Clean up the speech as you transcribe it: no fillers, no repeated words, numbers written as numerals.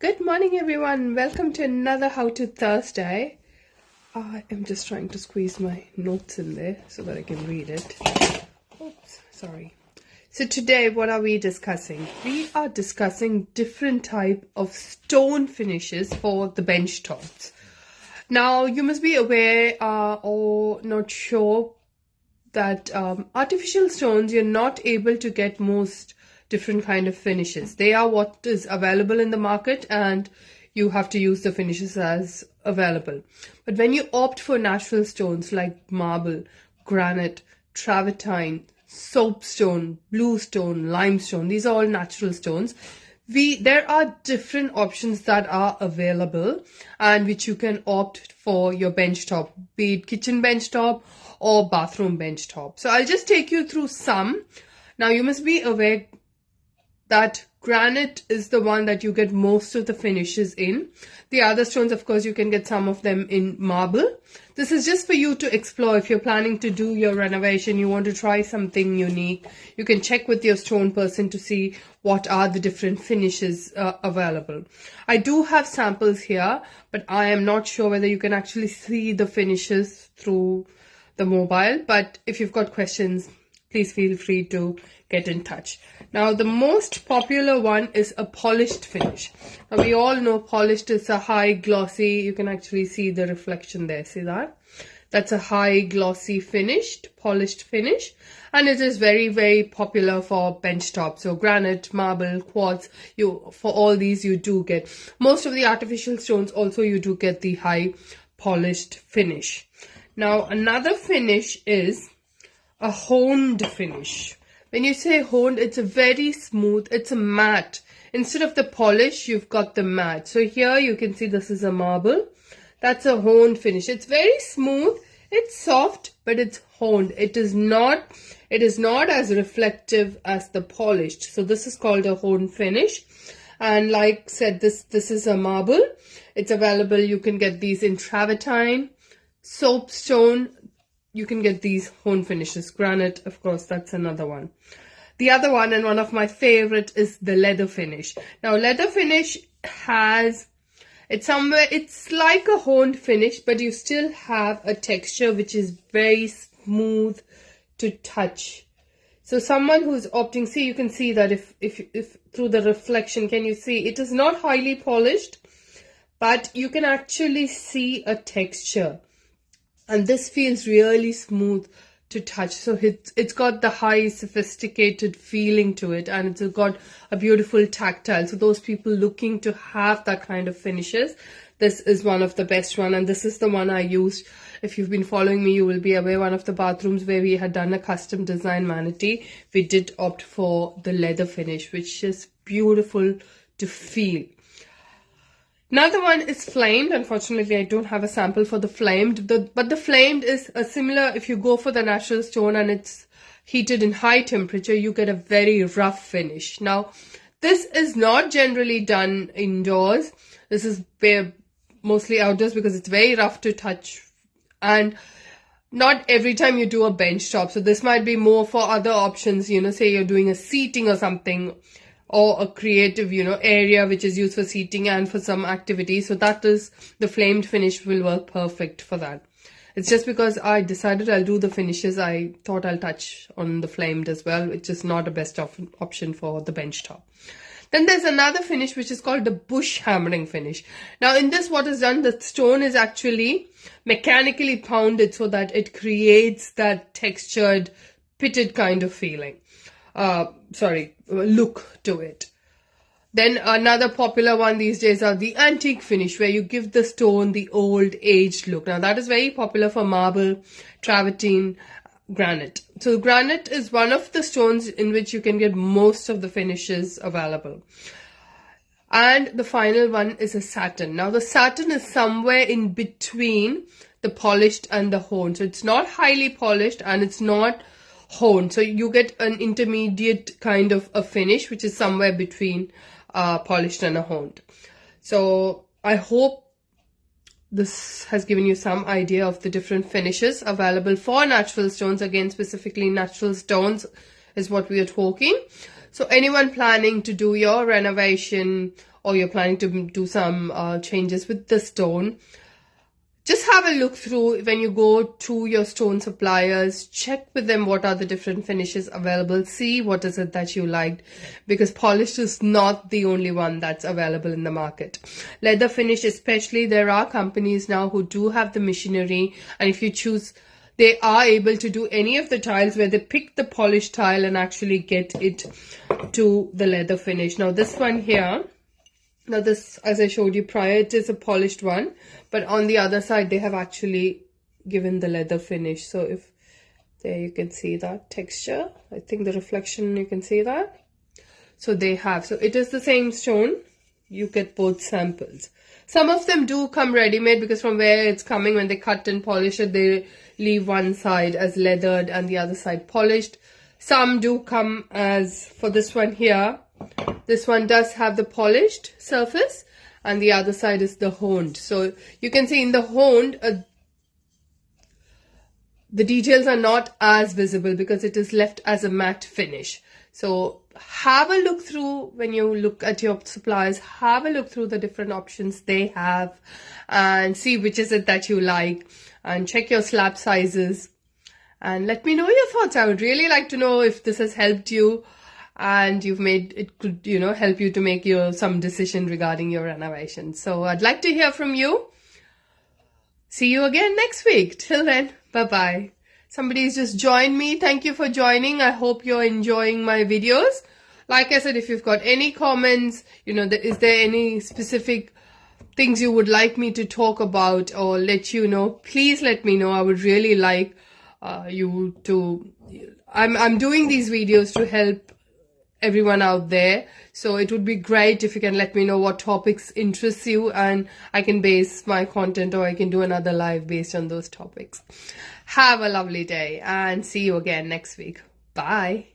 Good morning, everyone. Welcome to another How To Thursday. I am just trying to squeeze my notes in there so that I can read it. Oops, sorry. So today, what are we discussing? We are discussing different type of stone finishes for the bench tops. Now, you must be aware or not sure that artificial stones, you're not able to get most different kind of finishes. They are what is available in the market and you have to use the finishes as available. But when you opt for natural stones like marble, granite, travertine, soapstone, bluestone, limestone, these are all natural stones. There are different options that are available and which you can opt for your bench top, be it kitchen bench top or bathroom bench top. So I'll just take you through some. Now you must be aware that granite is the one that you get most of the finishes in. The other stones, of course, you can get some of them in marble. This is just for you to explore. If you're planning to do your renovation, you want to try something unique, you can check with your stone person to see what are the different finishes available. I do have samples here, but I am not sure whether you can actually see the finishes through the mobile. But if you've got questions, please feel free to get in touch. Now, the most popular one is a polished finish. Now, we all know polished is a high glossy, you can actually see the reflection there, see that? That's a high glossy polished finish, and it is very, very popular for bench top. So granite, marble, quartz, for all these you do get. Most of the artificial stones also you do get the high polished finish. Now, another finish is a honed finish. When you say honed, it's a very smooth, it's a matte. Instead of the polish, you've got the matte. So here you can see this is a marble. That's a honed finish. It's very smooth, it's soft, but it's honed. It is not as reflective as the polished. So this is called a honed finish. And like said, this is a marble. It's available, you can get these in travertine, soapstone. You can get these honed finishes. Granite, of course, that's another one. The other one, and one of my favorite, is the leather finish. Now, leather finish it's like a honed finish, but you still have a texture which is very smooth to touch. So someone who's opting, see, you can see that if through the reflection, can you see? It is not highly polished, but you can actually see a texture. And this feels really smooth to touch. So it's got the high sophisticated feeling to it, and it's got a beautiful tactile. So those people looking to have that kind of finishes, this is one of the best one. And this is the one I used. If you've been following me, you will be aware one of the bathrooms where we had done a custom design vanity, we did opt for the leather finish, which is beautiful to feel. Another one is flamed. Unfortunately, I don't have a sample for the flamed, but the flamed is a similar. If you go for the natural stone and it's heated in high temperature, you get a very rough finish. Now, this is not generally done indoors. This is mostly outdoors because it's very rough to touch, and not every time you do a bench top. So this might be more for other options, say you're doing a seating or something, or a creative, area which is used for seating and for some activity. So that is, the flamed finish will work perfect for that. It's just because I decided I'll do the finishes, I thought I'll touch on the flamed as well, which is not a best option for the bench top. Then there's another finish which is called the bush hammering finish. Now in this, what is done, the stone is actually mechanically pounded so that it creates that textured, pitted kind of feeling. Look to it. Then another popular one these days are the antique finish, where you give the stone the old aged look. Now that is very popular for marble, travertine, granite. So granite is one of the stones in which you can get most of the finishes available. And the final one is a satin. Now the satin is somewhere in between the polished and the honed. So it's not highly polished and it's not honed. So you get an intermediate kind of a finish, which is somewhere between polished and a honed. So I hope this has given you some idea of the different finishes available for natural stones. Again, specifically natural stones is what we are talking. So anyone planning to do your renovation, or you're planning to do some changes with the stone, just have a look through. When you go to your stone suppliers, check with them what are the different finishes available, see what is it that you liked, because polished is not the only one that's available in the market. Leather finish especially, there are companies now who do have the machinery, and if you choose, they are able to do any of the tiles where they pick the polished tile and actually get it to the leather finish. Now this one here, now this, as I showed you prior, it is a polished one, but on the other side they have actually given the leather finish. So if there you can see that texture, I think the reflection, you can see that. So they have, so it is the same stone. You get both samples. Some of them do come ready-made, because from where it's coming, when they cut and polish it, they leave one side as leathered and the other side polished. Some do come as, for this one here, this one does have the polished surface and the other side is the honed. So you can see in the honed, the details are not as visible because it is left as a matte finish. So have a look through when you look at your suppliers, have a look through the different options they have and see which is it that you like, and check your slab sizes and let me know your thoughts. I would really like to know if this has helped you and you've made it could, you know, help you to make some decision regarding your renovation. So I'd like to hear from you. See you again next week. Till then, bye-bye. Somebody's just joined me. Thank you for joining. I hope you're enjoying my videos. Like I said, if you've got any comments, you know, is there any specific things you would like me to talk about or let you know, please let me know. I would really like you to, I'm doing these videos to help everyone out there, so it would be great if you can let me know what topics interest you, and I can base my content, or I can do another live based on those topics. Have a lovely day and see you again next week. Bye.